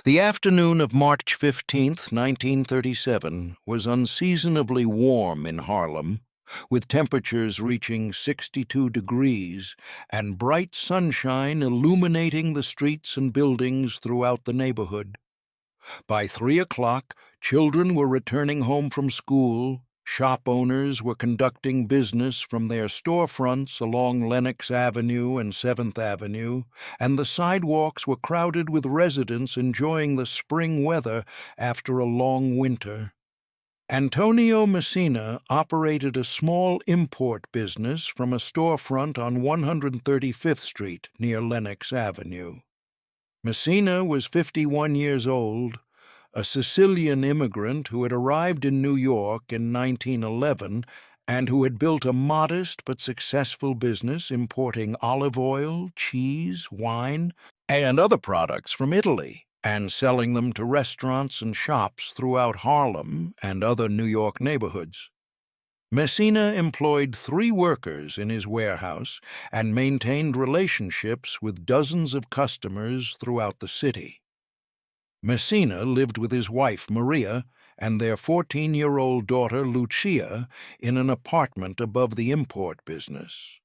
The afternoon of March 15th, 1937, was unseasonably warm in Harlem, with temperatures reaching 62 degrees and bright sunshine illuminating the streets and buildings throughout the neighborhood. By 3 o'clock, children were returning home from school, shop owners were conducting business from their storefronts along Lenox Avenue and 7th Avenue, and the sidewalks were crowded with residents enjoying the spring weather after a long winter. Antonio Messina operated a small import business from a storefront on 135th Street near Lenox Avenue. Messina was 51 years old, a Sicilian immigrant who had arrived in New York in 1911 and who had built a modest but successful business importing olive oil, cheese, wine, and other products from Italy and selling them to restaurants and shops throughout Harlem and other New York neighborhoods. Messina employed 3 workers in his warehouse and maintained relationships with dozens of customers throughout the city. Messina lived with his wife, Maria, and their 14-year-old daughter, Lucia, in an apartment above the import business.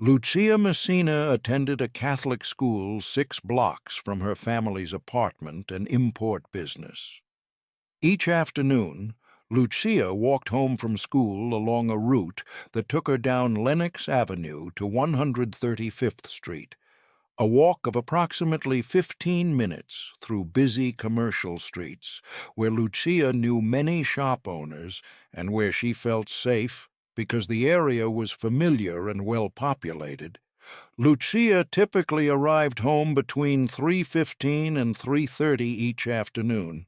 Lucia Messina attended a Catholic school 6 blocks from her family's apartment and import business. Each afternoon, Lucia walked home from school along a route that took her down Lenox Avenue to 135th Street, a walk of approximately 15 minutes through busy commercial streets, where Lucia knew many shop owners and where she felt safe because the area was familiar and well-populated. Lucia typically arrived home between 3:15 and 3:30 each afternoon.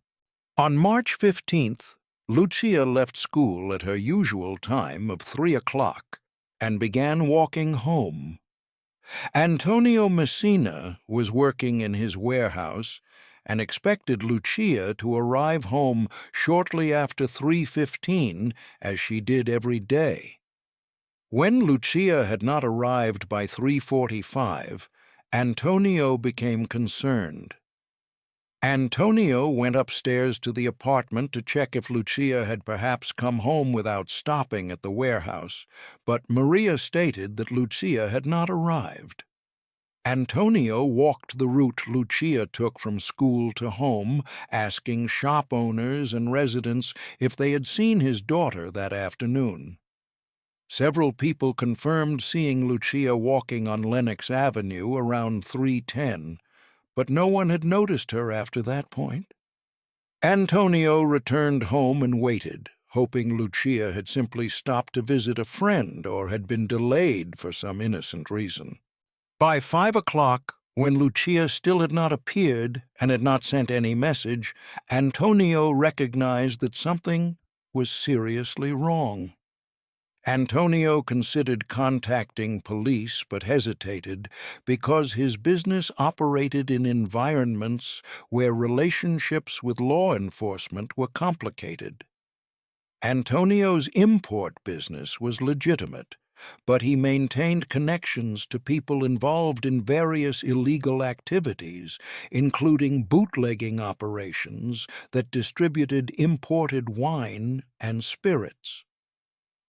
On March 15th, Lucia left school at her usual time of 3 o'clock and began walking home. Antonio Messina was working in his warehouse and expected Lucia to arrive home shortly after 3:15, as she did every day. When Lucia had not arrived by 3:45, Antonio became concerned. Antonio went upstairs to the apartment to check if Lucia had perhaps come home without stopping at the warehouse, but Maria stated that Lucia had not arrived. Antonio walked the route Lucia took from school to home, asking shop owners and residents if they had seen his daughter that afternoon. Several people confirmed seeing Lucia walking on Lenox Avenue around 3:10, but no one had noticed her after that point. Antonio returned home and waited, hoping Lucia had simply stopped to visit a friend or had been delayed for some innocent reason. By 5 o'clock, when Lucia still had not appeared and had not sent any message, Antonio recognized that something was seriously wrong. Antonio considered contacting police but hesitated because his business operated in environments where relationships with law enforcement were complicated. Antonio's import business was legitimate, but he maintained connections to people involved in various illegal activities, including bootlegging operations that distributed imported wine and spirits.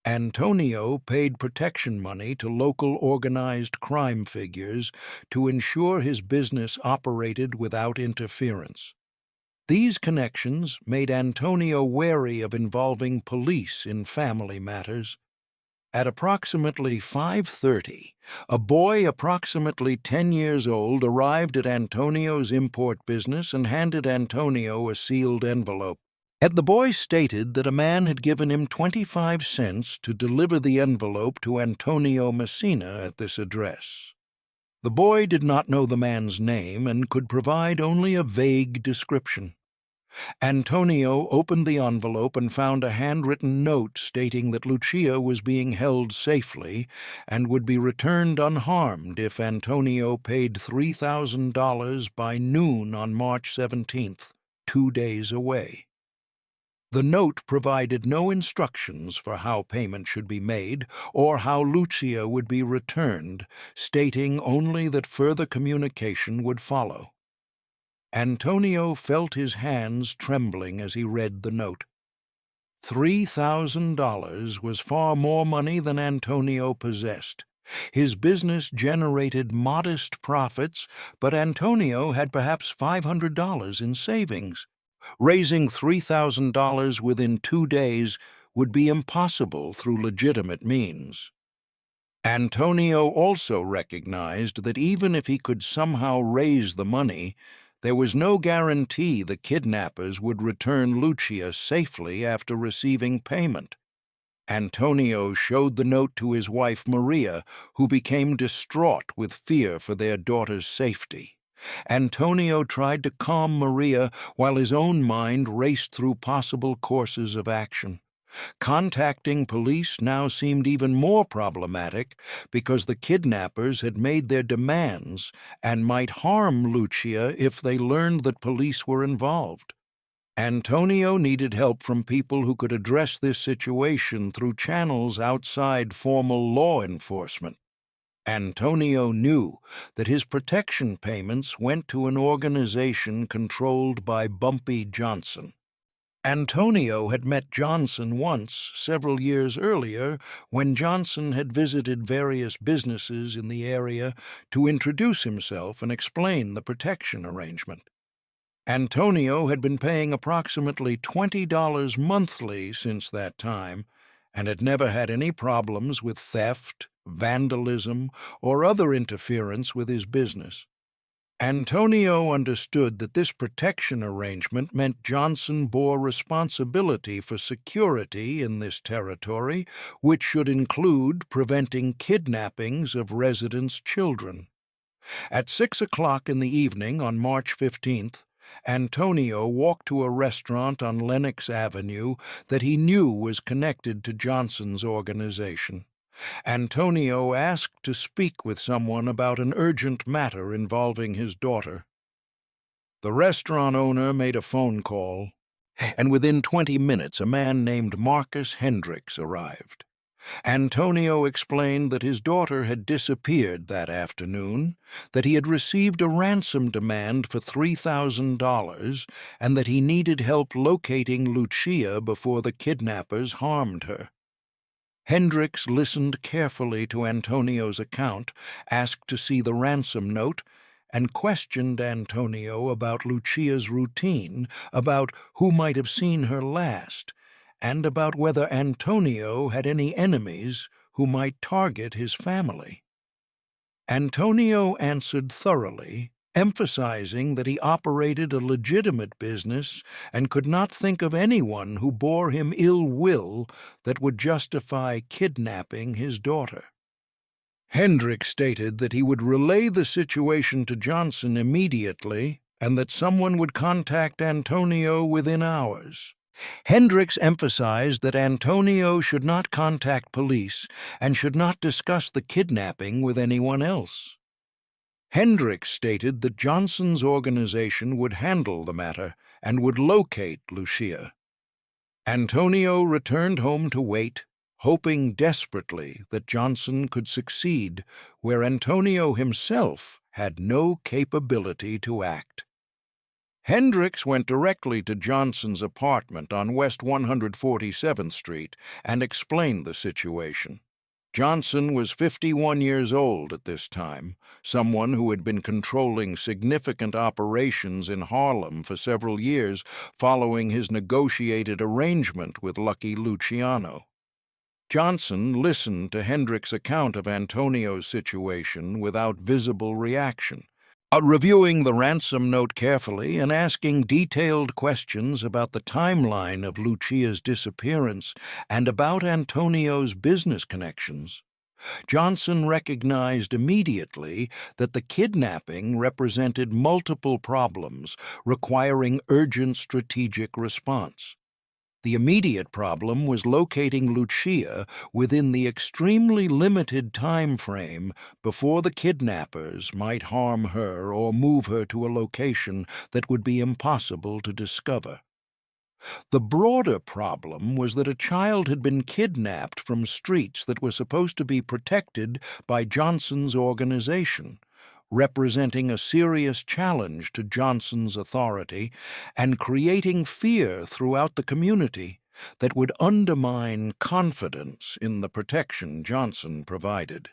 Antonio paid protection money to local organized crime figures to ensure his business operated without interference. These connections made Antonio wary of involving police in family matters. At approximately 5:30, a boy approximately 10 years old arrived at Antonio's import business and handed Antonio a sealed envelope. The boy stated that a man had given him 25 cents to deliver the envelope to Antonio Messina at this address. The boy did not know the man's name and could provide only a vague description. Antonio opened the envelope and found a handwritten note stating that Lucia was being held safely and would be returned unharmed if Antonio paid $3,000 by noon on March 17th, 2 days away. The note provided no instructions for how payment should be made or how Lucia would be returned, stating only that further communication would follow. Antonio felt his hands trembling as he read the note. $3,000 was far more money than Antonio possessed. His business generated modest profits, but Antonio had perhaps $500 in savings. Raising $3,000 within 2 days would be impossible through legitimate means. Antonio also recognized that even if he could somehow raise the money, there was no guarantee the kidnappers would return Lucia safely after receiving payment. Antonio showed the note to his wife Maria, who became distraught with fear for their daughter's safety. Antonio tried to calm Maria while his own mind raced through possible courses of action. Contacting police now seemed even more problematic because the kidnappers had made their demands and might harm Lucia if they learned that police were involved. Antonio needed help from people who could address this situation through channels outside formal law enforcement. Antonio knew that his protection payments went to an organization controlled by Bumpy Johnson. Antonio had met Johnson once, several years earlier, when Johnson had visited various businesses in the area to introduce himself and explain the protection arrangement. Antonio had been paying approximately $20 monthly since that time and had never had any problems with theft, vandalism, or other interference with his business. Antonio understood that this protection arrangement meant Johnson bore responsibility for security in this territory, which should include preventing kidnappings of residents' children. At 6 o'clock in the evening on March 15th, Antonio walked to a restaurant on Lenox Avenue that he knew was connected to Johnson's organization. Antonio asked to speak with someone about an urgent matter involving his daughter. The restaurant owner made a phone call, and within 20 minutes a man named Marcus Hendricks arrived. Antonio explained that his daughter had disappeared that afternoon, that he had received a ransom demand for $3,000, and that he needed help locating Lucia before the kidnappers harmed her. Hendricks listened carefully to Antonio's account, asked to see the ransom note, and questioned Antonio about Lucia's routine, about who might have seen her last, and about whether Antonio had any enemies who might target his family. Antonio answered thoroughly, emphasizing that he operated a legitimate business and could not think of anyone who bore him ill will that would justify kidnapping his daughter. Hendricks stated that he would relay the situation to Johnson immediately and that someone would contact Antonio within hours. Hendricks emphasized that Antonio should not contact police and should not discuss the kidnapping with anyone else. Hendricks stated that Johnson's organization would handle the matter and would locate Lucia. Antonio returned home to wait, hoping desperately that Johnson could succeed where Antonio himself had no capability to act. Hendricks went directly to Johnson's apartment on West 147th Street and explained the situation. Johnson was 51 years old at this time, someone who had been controlling significant operations in Harlem for several years following his negotiated arrangement with Lucky Luciano. Johnson listened to Hendricks' account of Antonio's situation without visible reaction, reviewing the ransom note carefully and asking detailed questions about the timeline of Lucia's disappearance and about Antonio's business connections. Johnson recognized immediately that the kidnapping represented multiple problems requiring urgent strategic response. The immediate problem was locating Lucia within the extremely limited time frame before the kidnappers might harm her or move her to a location that would be impossible to discover. The broader problem was that a child had been kidnapped from streets that were supposed to be protected by Johnson's organization, representing a serious challenge to Johnson's authority and creating fear throughout the community that would undermine confidence in the protection Johnson provided.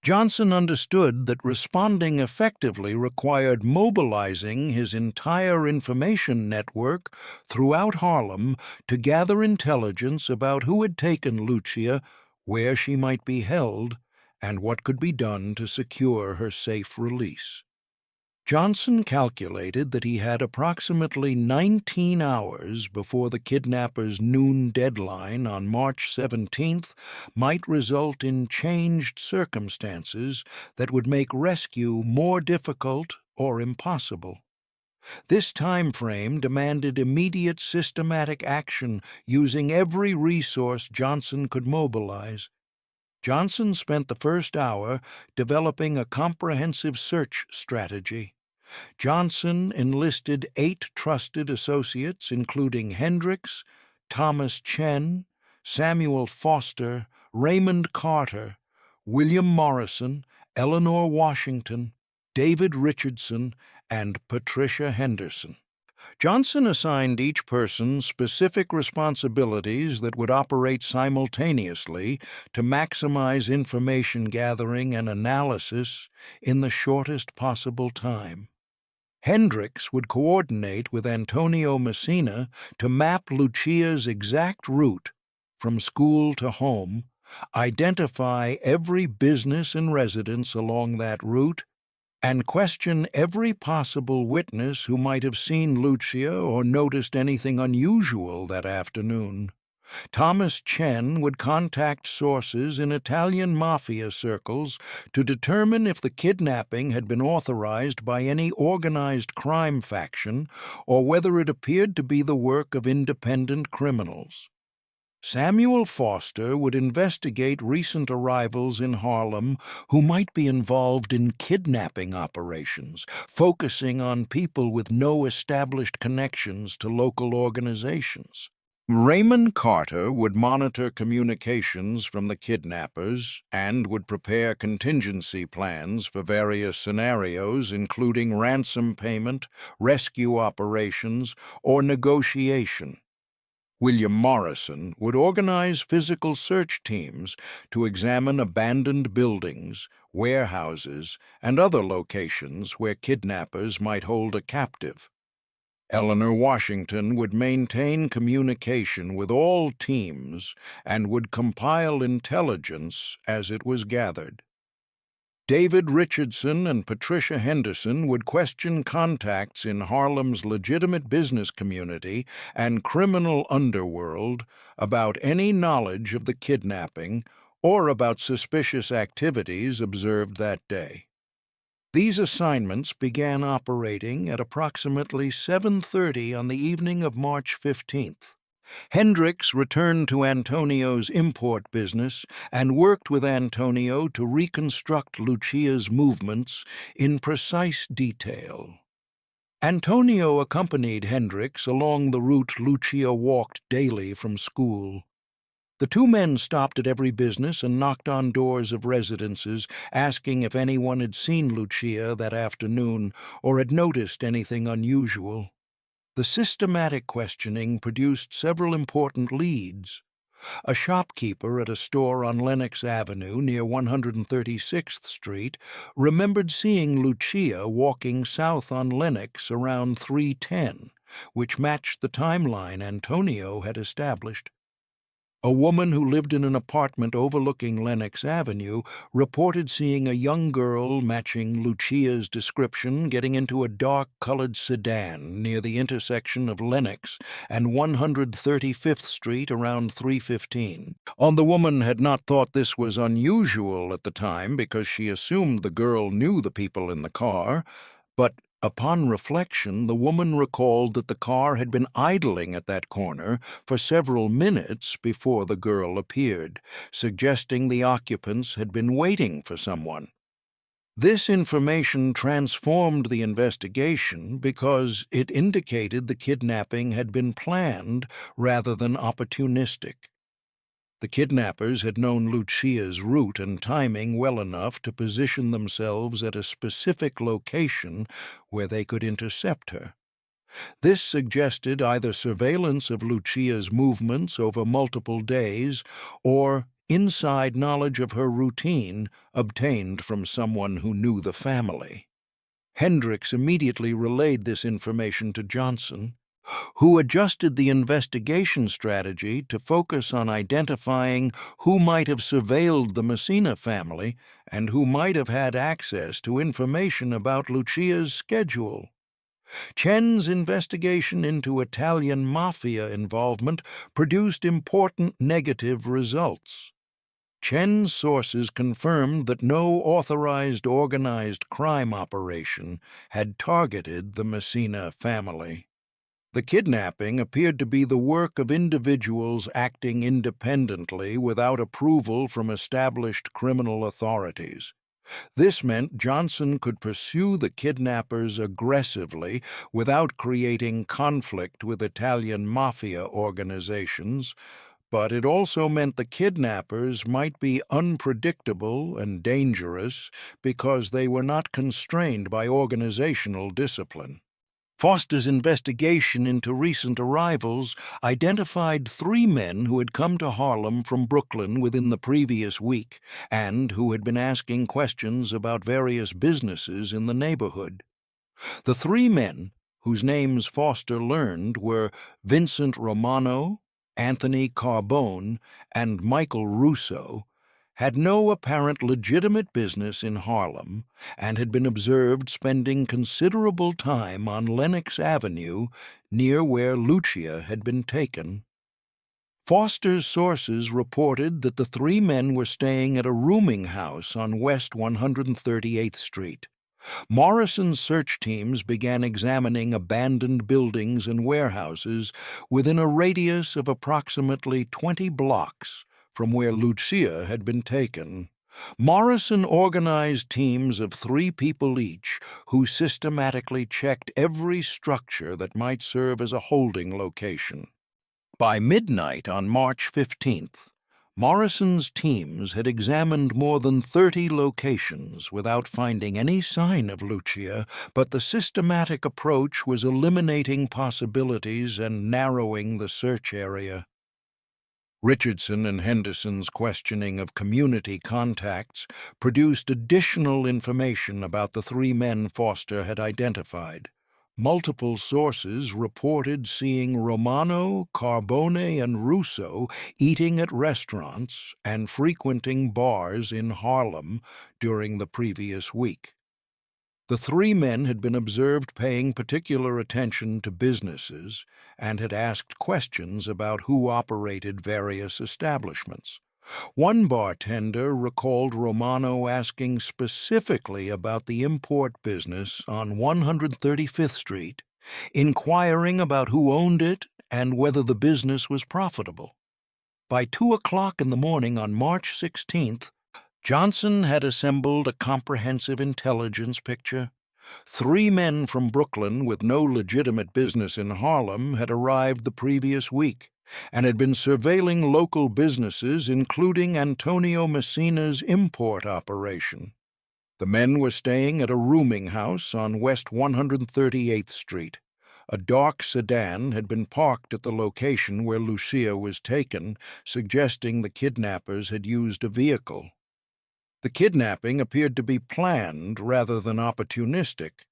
Johnson understood that responding effectively required mobilizing his entire information network throughout Harlem to gather intelligence about who had taken Lucia, where she might be held, and what could be done to secure her safe release. Johnson calculated that he had approximately 19 hours before the kidnappers' noon deadline on March 17th might result in changed circumstances that would make rescue more difficult or impossible. This time frame demanded immediate systematic action using every resource Johnson could mobilize. Johnson spent the first hour developing a comprehensive search strategy. Johnson enlisted 8 trusted associates, including Hendricks, Thomas Chen, Samuel Foster, Raymond Carter, William Morrison, Eleanor Washington, David Richardson, and Patricia Henderson. Johnson assigned each person specific responsibilities that would operate simultaneously to maximize information gathering and analysis in the shortest possible time. Hendricks would coordinate with Antonio Messina to map Lucia's exact route from school to home, identify every business and residence along that route, and question every possible witness who might have seen Lucia or noticed anything unusual that afternoon. Thomas Chen would contact sources in Italian Mafia circles to determine if the kidnapping had been authorized by any organized crime faction or whether it appeared to be the work of independent criminals. Samuel Foster would investigate recent arrivals in Harlem who might be involved in kidnapping operations, focusing on people with no established connections to local organizations. Raymond Carter would monitor communications from the kidnappers and would prepare contingency plans for various scenarios, including ransom payment, rescue operations, or negotiation. William Morrison would organize physical search teams to examine abandoned buildings, warehouses, and other locations where kidnappers might hold a captive. Eleanor Washington would maintain communication with all teams and would compile intelligence as it was gathered. David Richardson and Patricia Henderson would question contacts in Harlem's legitimate business community and criminal underworld about any knowledge of the kidnapping or about suspicious activities observed that day. These assignments began operating at approximately 7:30 on the evening of March 15th. Hendricks returned to Antonio's import business and worked with Antonio to reconstruct Lucia's movements in precise detail. Antonio accompanied Hendricks along the route Lucia walked daily from school. The two men stopped at every business and knocked on doors of residences, asking if anyone had seen Lucia that afternoon or had noticed anything unusual. The systematic questioning produced several important leads. A shopkeeper at a store on Lenox Avenue near 136th Street remembered seeing Lucia walking south on Lenox around 3:10, which matched the timeline Antonio had established. A woman who lived in an apartment overlooking Lenox Avenue reported seeing a young girl matching Lucia's description getting into a dark-colored sedan near the intersection of Lenox and 135th Street around 3:15. The woman had not thought this was unusual at the time because she assumed the girl knew the people in the car, but upon reflection, the woman recalled that the car had been idling at that corner for several minutes before the girl appeared, suggesting the occupants had been waiting for someone. This information transformed the investigation because it indicated the kidnapping had been planned rather than opportunistic. The kidnappers had known Lucia's route and timing well enough to position themselves at a specific location where they could intercept her. This suggested either surveillance of Lucia's movements over multiple days or inside knowledge of her routine obtained from someone who knew the family. Hendricks immediately relayed this information to Johnson, who adjusted the investigation strategy to focus on identifying who might have surveilled the Messina family and who might have had access to information about Lucia's schedule. Chen's investigation into Italian Mafia involvement produced important negative results. Chen's sources confirmed that no authorized organized crime operation had targeted the Messina family. The kidnapping appeared to be the work of individuals acting independently without approval from established criminal authorities. This meant Johnson could pursue the kidnappers aggressively without creating conflict with Italian mafia organizations, but it also meant the kidnappers might be unpredictable and dangerous because they were not constrained by organizational discipline. Foster's investigation into recent arrivals identified 3 men who had come to Harlem from Brooklyn within the previous week and who had been asking questions about various businesses in the neighborhood. The 3 men, whose names Foster learned, were Vincent Romano, Anthony Carbone, and Michael Russo, had no apparent legitimate business in Harlem and had been observed spending considerable time on Lenox Avenue near where Lucia had been taken. Foster's sources reported that the 3 men were staying at a rooming house on West 138th Street. Morrison's search teams began examining abandoned buildings and warehouses within a radius of approximately 20 blocks from where Lucia had been taken. Morrison organized teams of 3 people each who systematically checked every structure that might serve as a holding location. By midnight on March 15th, Morrison's teams had examined more than 30 locations without finding any sign of Lucia, but the systematic approach was eliminating possibilities and narrowing the search area. Richardson and Henderson's questioning of community contacts produced additional information about the 3 men Foster had identified. Multiple sources reported seeing Romano, Carbone, and Russo eating at restaurants and frequenting bars in Harlem during the previous week. The 3 men had been observed paying particular attention to businesses and had asked questions about who operated various establishments. One bartender recalled Romano asking specifically about the import business on 135th Street, inquiring about who owned it and whether the business was profitable. By 2 o'clock in the morning on March 16th, Johnson had assembled a comprehensive intelligence picture. 3 men from Brooklyn with no legitimate business in Harlem had arrived the previous week and had been surveilling local businesses, including Antonio Messina's import operation. The men were staying at a rooming house on West 138th Street. A dark sedan had been parked at the location where Lucia was taken, suggesting the kidnappers had used a vehicle. The kidnapping appeared to be planned rather than opportunistic.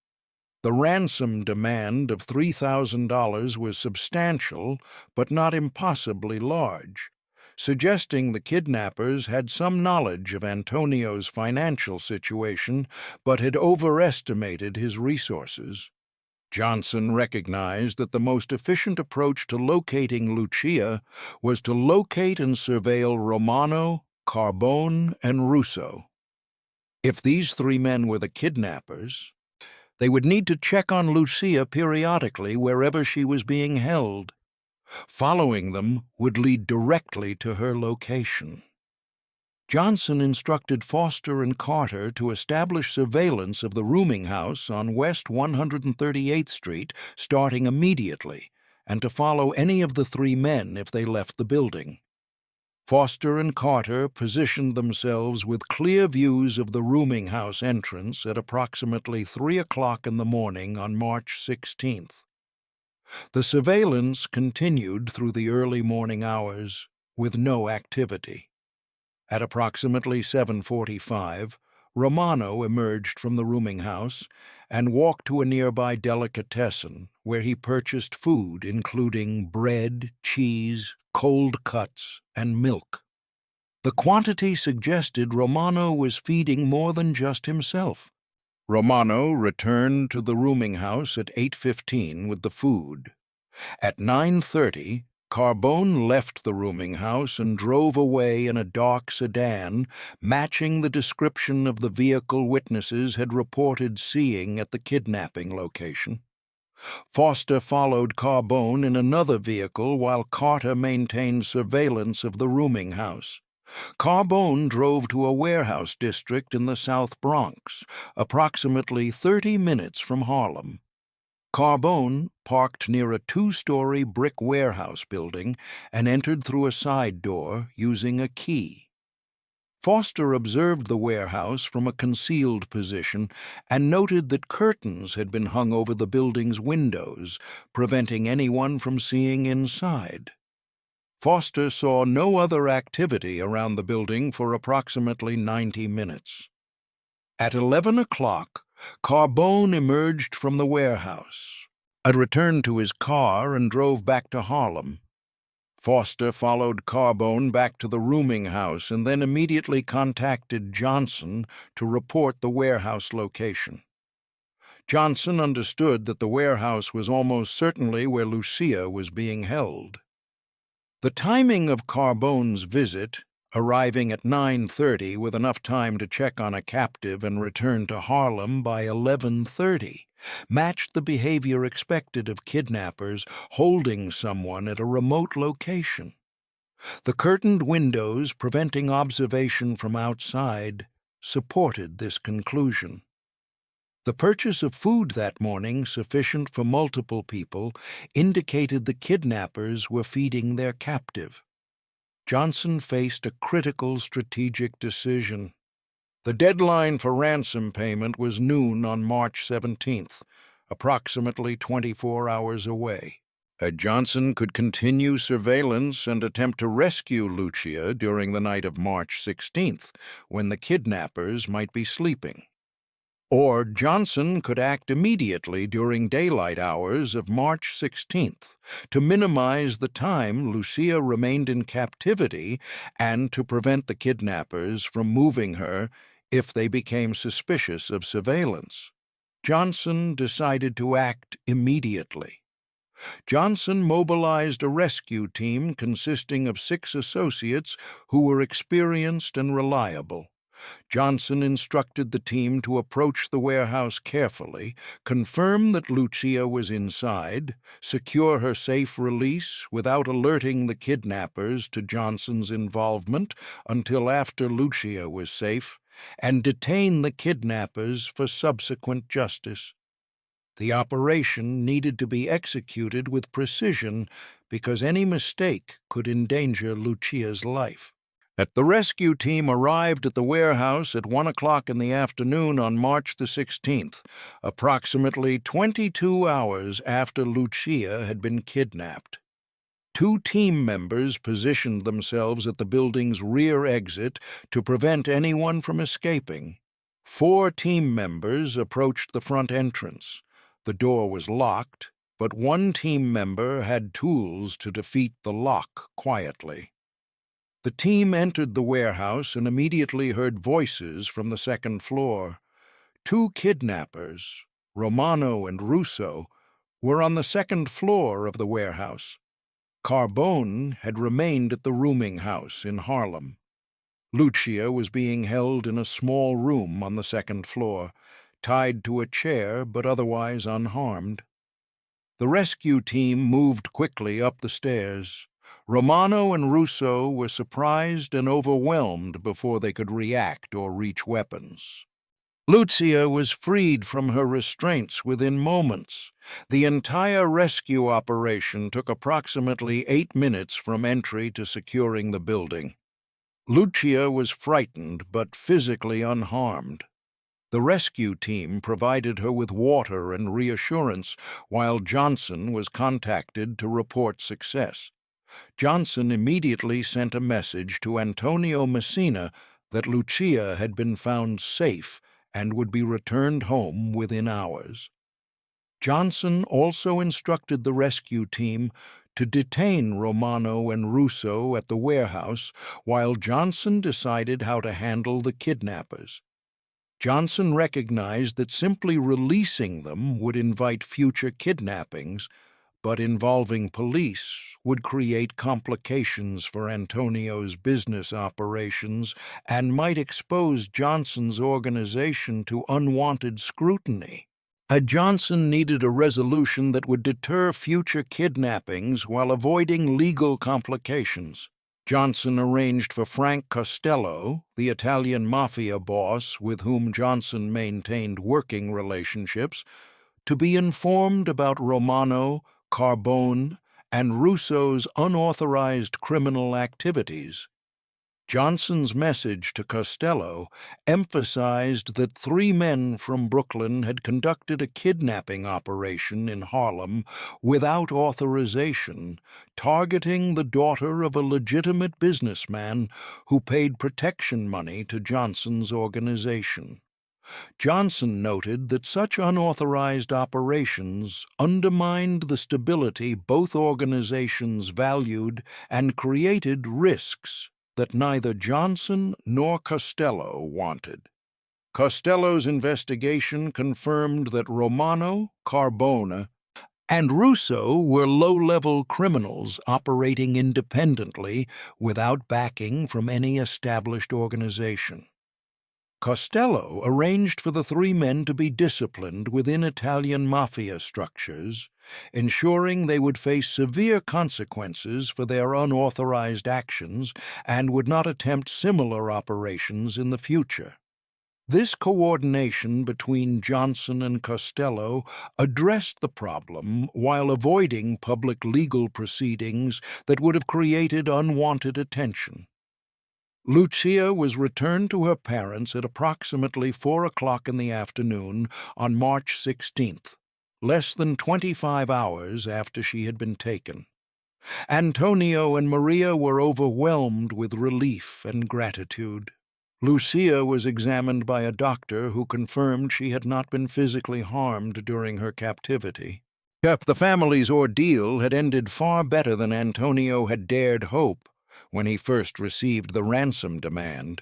The ransom demand of $3,000 was substantial, but not impossibly large, suggesting the kidnappers had some knowledge of Antonio's financial situation, but had overestimated his resources. Johnson recognized that the most efficient approach to locating Lucia was to locate and surveil Romano, Carbone, and Russo. If these 3 men were the kidnappers, they would need to check on Lucia periodically wherever she was being held. Following them would lead directly to her location. Johnson instructed Foster and Carter to establish surveillance of the rooming house on West 138th Street starting immediately, and to follow any of the 3 men if they left the building. Foster and Carter positioned themselves with clear views of the rooming house entrance at approximately 3 o'clock in the morning on March 16th. The surveillance continued through the early morning hours with no activity. At approximately 7:45, Romano emerged from the rooming house and walked to a nearby delicatessen where he purchased food including bread, cheese, cold cuts, and milk. The quantity suggested Romano was feeding more than just himself. Romano returned to the rooming house at 8:15 with the food. At 9:30, Carbone left the rooming house and drove away in a dark sedan, matching the description of the vehicle witnesses had reported seeing at the kidnapping location. Foster followed Carbone in another vehicle while Carter maintained surveillance of the rooming house. Carbone drove to a warehouse district in the South Bronx, approximately 30 minutes from Harlem. Carbone parked near a 2-story brick warehouse building and entered through a side door using a key. Foster observed the warehouse from a concealed position and noted that curtains had been hung over the building's windows, preventing anyone from seeing inside. Foster saw no other activity around the building for approximately 90 minutes. At 11 o'clock, Carbone emerged from the warehouse, returned to his car, and drove back to Harlem. Foster followed Carbone back to the rooming house and then immediately contacted Johnson to report the warehouse location. Johnson understood that the warehouse was almost certainly where Lucia was being held. The timing of Carbone's visit, arriving at 9:30 with enough time to check on a captive and return to Harlem by 11:30, matched the behavior expected of kidnappers holding someone at a remote location. The curtained windows preventing observation from outside supported this conclusion. The purchase of food that morning, sufficient for multiple people, indicated the kidnappers were feeding their captive. Johnson faced a critical strategic decision. The deadline for ransom payment was noon on March 17th, approximately 24 hours away. Johnson could continue surveillance and attempt to rescue Lucia during the night of March 16th, when the kidnappers might be sleeping. Or Johnson could act immediately during daylight hours of March 16th to minimize the time Lucia remained in captivity and to prevent the kidnappers from moving her if they became suspicious of surveillance. Johnson decided to act immediately. Johnson mobilized a rescue team consisting of 6 associates who were experienced and reliable. Johnson instructed the team to approach the warehouse carefully, confirm that Lucia was inside, secure her safe release without alerting the kidnappers to Johnson's involvement until after Lucia was safe, and detain the kidnappers for subsequent justice. The operation needed to be executed with precision because any mistake could endanger Lucia's life. The rescue team arrived at the warehouse at 1 o'clock in the afternoon on March the 16th, approximately 22 hours after Lucia had been kidnapped. 2 team members positioned themselves at the building's rear exit to prevent anyone from escaping. 4 team members approached the front entrance. The door was locked, but 1 team member had tools to defeat the lock quietly. The team entered the warehouse and immediately heard voices from the second floor. 2 kidnappers, Romano and Russo, were on the second floor of the warehouse. Carbone had remained at the rooming house in Harlem. Lucia was being held in a small room on the second floor, tied to a chair but otherwise unharmed. The rescue team moved quickly up the stairs. Romano and Russo were surprised and overwhelmed before they could react or reach weapons. Lucia was freed from her restraints within moments. The entire rescue operation took approximately 8 minutes from entry to securing the building. Lucia was frightened but physically unharmed. The rescue team provided her with water and reassurance, while Johnson was contacted to report success. Johnson immediately sent a message to Antonio Messina that Lucia had been found safe and would be returned home within hours. Johnson also instructed the rescue team to detain Romano and Russo at the warehouse, while Johnson decided how to handle the kidnappers. Johnson recognized that simply releasing them would invite future kidnappings, but involving police would create complications for Antonio's business operations and might expose Johnson's organization to unwanted scrutiny. Johnson needed a resolution that would deter future kidnappings while avoiding legal complications. Johnson arranged for Frank Costello, the Italian Mafia boss with whom Johnson maintained working relationships, to be informed about Romano, Carbone, and Russo's unauthorized criminal activities. Johnson's message to Costello emphasized that 3 men from Brooklyn had conducted a kidnapping operation in Harlem without authorization, targeting the daughter of a legitimate businessman who paid protection money to Johnson's organization. Johnson noted that such unauthorized operations undermined the stability both organizations valued and created risks that neither Johnson nor Costello wanted. Costello's investigation confirmed that Romano, Carbone, and Russo were low-level criminals operating independently without backing from any established organization. Costello arranged for the 3 men to be disciplined within Italian Mafia structures, ensuring they would face severe consequences for their unauthorized actions and would not attempt similar operations in the future. This coordination between Johnson and Costello addressed the problem while avoiding public legal proceedings that would have created unwanted attention. Lucia was returned to her parents at approximately 4 o'clock in the afternoon on March 16th, less than 25 hours after she had been taken. Antonio and Maria were overwhelmed with relief and gratitude. Lucia was examined by a doctor who confirmed she had not been physically harmed during her captivity. The family's ordeal had ended far better than Antonio had dared hope when he first received the ransom demand.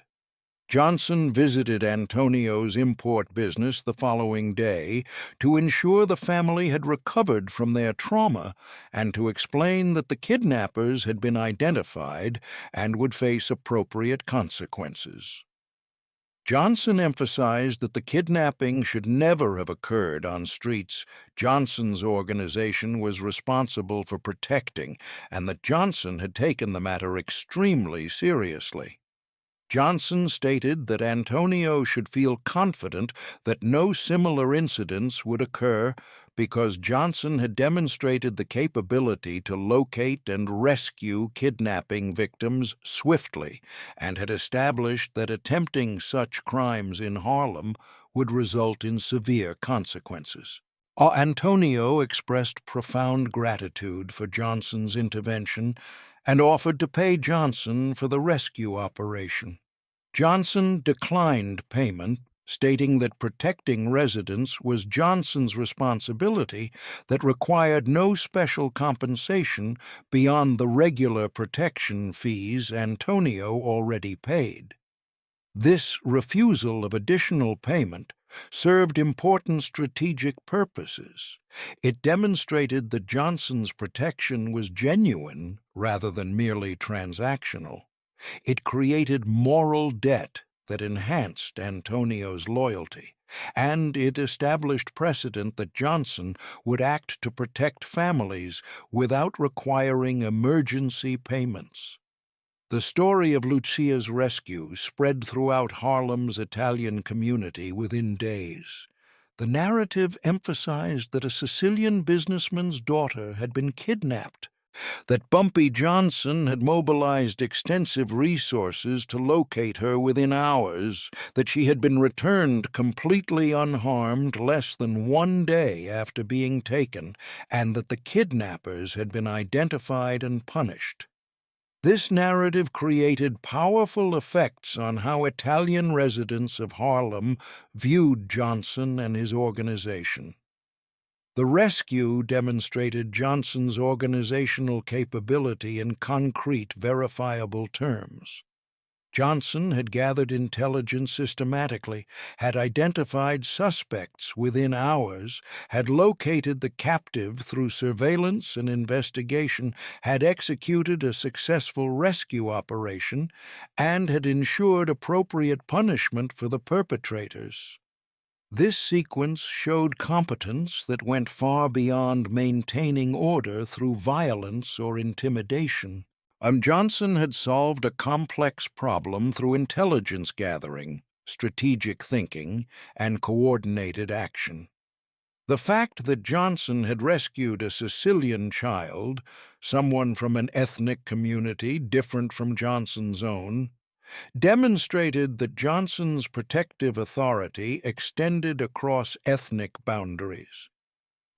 Johnson visited Antonio's import business the following day to ensure the family had recovered from their trauma and to explain that the kidnappers had been identified and would face appropriate consequences. Johnson emphasized that the kidnapping should never have occurred on streets Johnson's organization was responsible for protecting, and that Johnson had taken the matter extremely seriously. Johnson stated that Antonio should feel confident that no similar incidents would occur because Johnson had demonstrated the capability to locate and rescue kidnapping victims swiftly and had established that attempting such crimes in Harlem would result in severe consequences. Antonio expressed profound gratitude for Johnson's intervention and offered to pay Johnson for the rescue operation. Johnson declined payment, stating that protecting residents was Johnson's responsibility that required no special compensation beyond the regular protection fees Antonio already paid. This refusal of additional payment served important strategic purposes. It demonstrated that Johnson's protection was genuine rather than merely transactional. It created moral debt that enhanced Antonio's loyalty, and it established precedent that Johnson would act to protect families without requiring emergency payments. The story of Lucia's rescue spread throughout Harlem's Italian community within days. The narrative emphasized that a Sicilian businessman's daughter had been kidnapped, that Bumpy Johnson had mobilized extensive resources to locate her within hours, that she had been returned completely unharmed less than 1 day after being taken, and that the kidnappers had been identified and punished. This narrative created powerful effects on how Italian residents of Harlem viewed Johnson and his organization. The rescue demonstrated Johnson's organizational capability in concrete, verifiable terms. Johnson had gathered intelligence systematically, had identified suspects within hours, had located the captive through surveillance and investigation, had executed a successful rescue operation, and had ensured appropriate punishment for the perpetrators. This sequence showed competence that went far beyond maintaining order through violence or intimidation. Johnson had solved a complex problem through intelligence gathering, strategic thinking, and coordinated action. The fact that Johnson had rescued a Sicilian child, someone from an ethnic community different from Johnson's own, demonstrated that Johnson's protective authority extended across ethnic boundaries.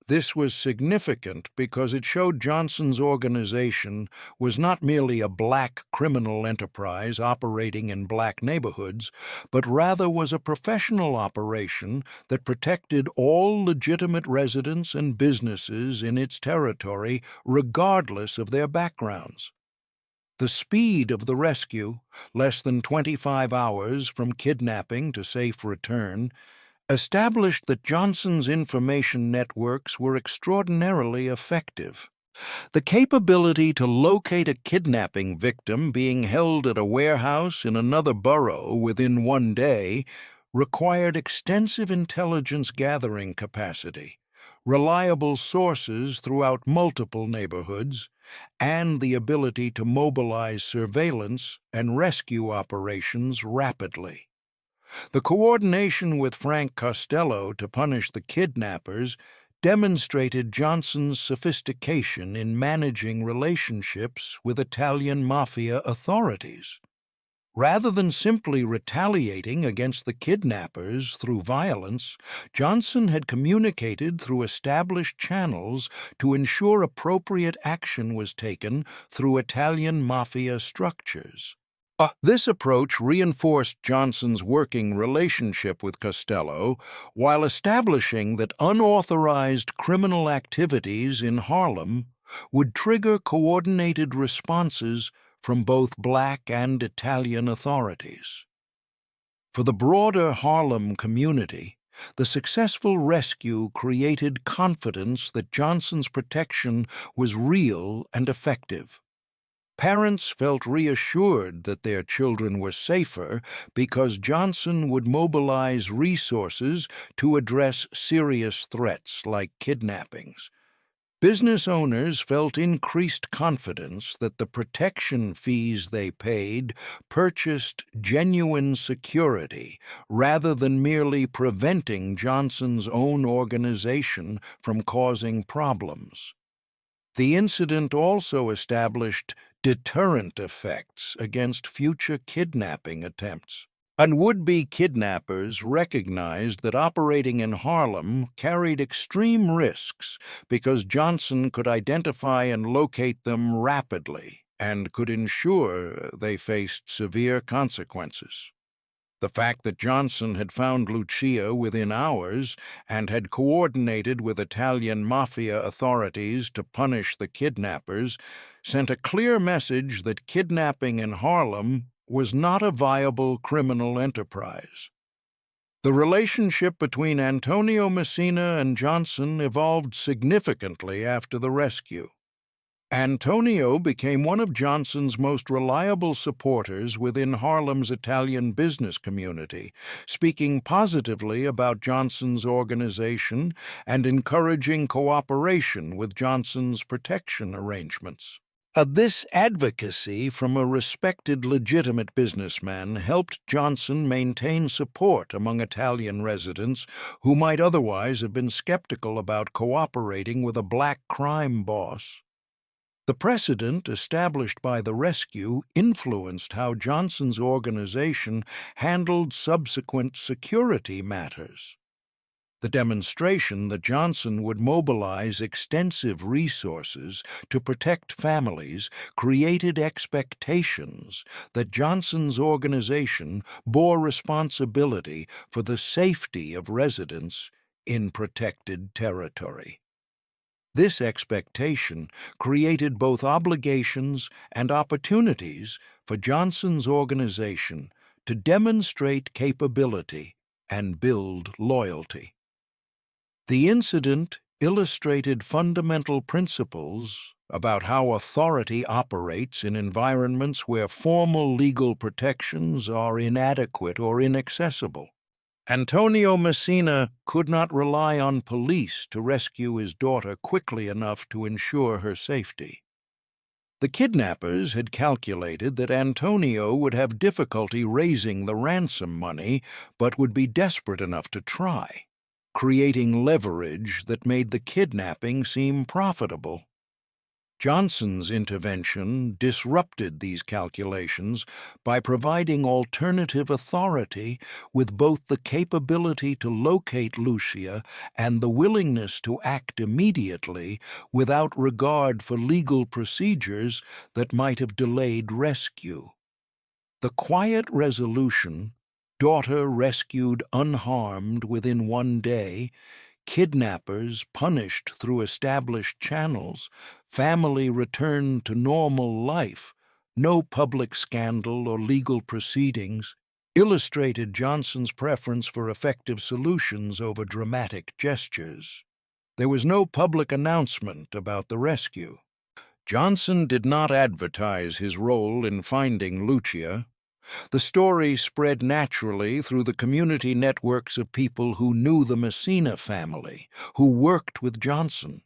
This was significant because it showed Johnson's organization was not merely a black criminal enterprise operating in black neighborhoods, but rather was a professional operation that protected all legitimate residents and businesses in its territory, regardless of their backgrounds. The speed of the rescue, less than 25 hours from kidnapping to safe return, established that Johnson's information networks were extraordinarily effective. The capability to locate a kidnapping victim being held at a warehouse in another borough within 1 day required extensive intelligence gathering capacity, reliable sources throughout multiple neighborhoods, and the ability to mobilize surveillance and rescue operations rapidly. The coordination with Frank Costello to punish the kidnappers demonstrated Johnson's sophistication in managing relationships with Italian Mafia authorities. Rather than simply retaliating against the kidnappers through violence, Johnson had communicated through established channels to ensure appropriate action was taken through Italian Mafia structures. This approach reinforced Johnson's working relationship with Costello while establishing that unauthorized criminal activities in Harlem would trigger coordinated responses from both black and Italian authorities. For the broader Harlem community, the successful rescue created confidence that Johnson's protection was real and effective. Parents felt reassured that their children were safer because Johnson would mobilize resources to address serious threats like kidnappings. Business owners felt increased confidence that the protection fees they paid purchased genuine security rather than merely preventing Johnson's own organization from causing problems. The incident also established deterrent effects against future kidnapping attempts. And would-be kidnappers recognized that operating in Harlem carried extreme risks because Johnson could identify and locate them rapidly and could ensure they faced severe consequences. The fact that Johnson had found Lucia within hours and had coordinated with Italian Mafia authorities to punish the kidnappers sent a clear message that kidnapping in Harlem was not a viable criminal enterprise. The relationship between Antonio Messina and Johnson evolved significantly after the rescue. Antonio became one of Johnson's most reliable supporters within Harlem's Italian business community, speaking positively about Johnson's organization and encouraging cooperation with Johnson's protection arrangements. This advocacy from a respected legitimate businessman helped Johnson maintain support among Italian residents who might otherwise have been skeptical about cooperating with a black crime boss. The precedent established by the rescue influenced how Johnson's organization handled subsequent security matters. The demonstration that Johnson would mobilize extensive resources to protect families created expectations that Johnson's organization bore responsibility for the safety of residents in protected territory. This expectation created both obligations and opportunities for Johnson's organization to demonstrate capability and build loyalty. The incident illustrated fundamental principles about how authority operates in environments where formal legal protections are inadequate or inaccessible. Antonio Messina could not rely on police to rescue his daughter quickly enough to ensure her safety. The kidnappers had calculated that Antonio would have difficulty raising the ransom money, but would be desperate enough to try, creating leverage that made the kidnapping seem profitable. Johnson's intervention disrupted these calculations by providing alternative authority with both the capability to locate Lucia and the willingness to act immediately without regard for legal procedures that might have delayed rescue. The quiet resolution, daughter rescued unharmed within 1 day, kidnappers punished through established channels, family returned to normal life, no public scandal or legal proceedings, illustrated Johnson's preference for effective solutions over dramatic gestures. There was no public announcement about the rescue. Johnson did not advertise his role in finding Lucia. The story spread naturally through the community networks of people who knew the Messina family, who worked with Johnson,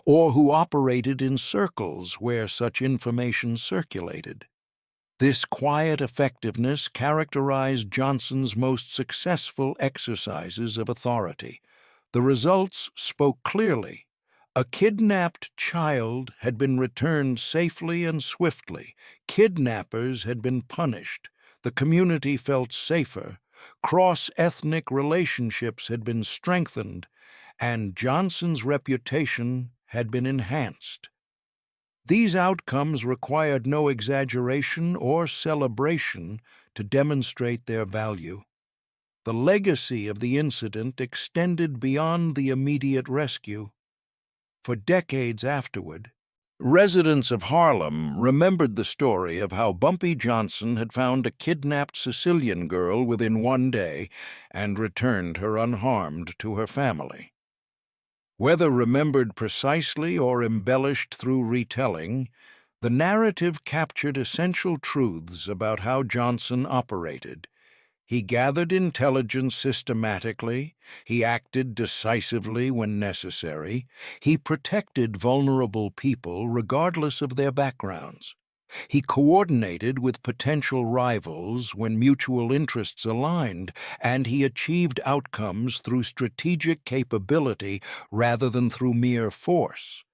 or who operated in circles where such information circulated. This quiet effectiveness characterized Johnson's most successful exercises of authority. The results spoke clearly. A kidnapped child had been returned safely and swiftly. Kidnappers had been punished. The community felt safer. Cross-ethnic relationships had been strengthened, and Johnson's reputation had been enhanced. These outcomes required no exaggeration or celebration to demonstrate their value. The legacy of the incident extended beyond the immediate rescue. For decades afterward, residents of Harlem remembered the story of how Bumpy Johnson had found a kidnapped Sicilian girl within 1 day and returned her unharmed to her family. Whether remembered precisely or embellished through retelling, the narrative captured essential truths about how Johnson operated. He gathered intelligence systematically, he acted decisively when necessary, he protected vulnerable people regardless of their backgrounds. He coordinated with potential rivals when mutual interests aligned, and he achieved outcomes through strategic capability rather than through mere force.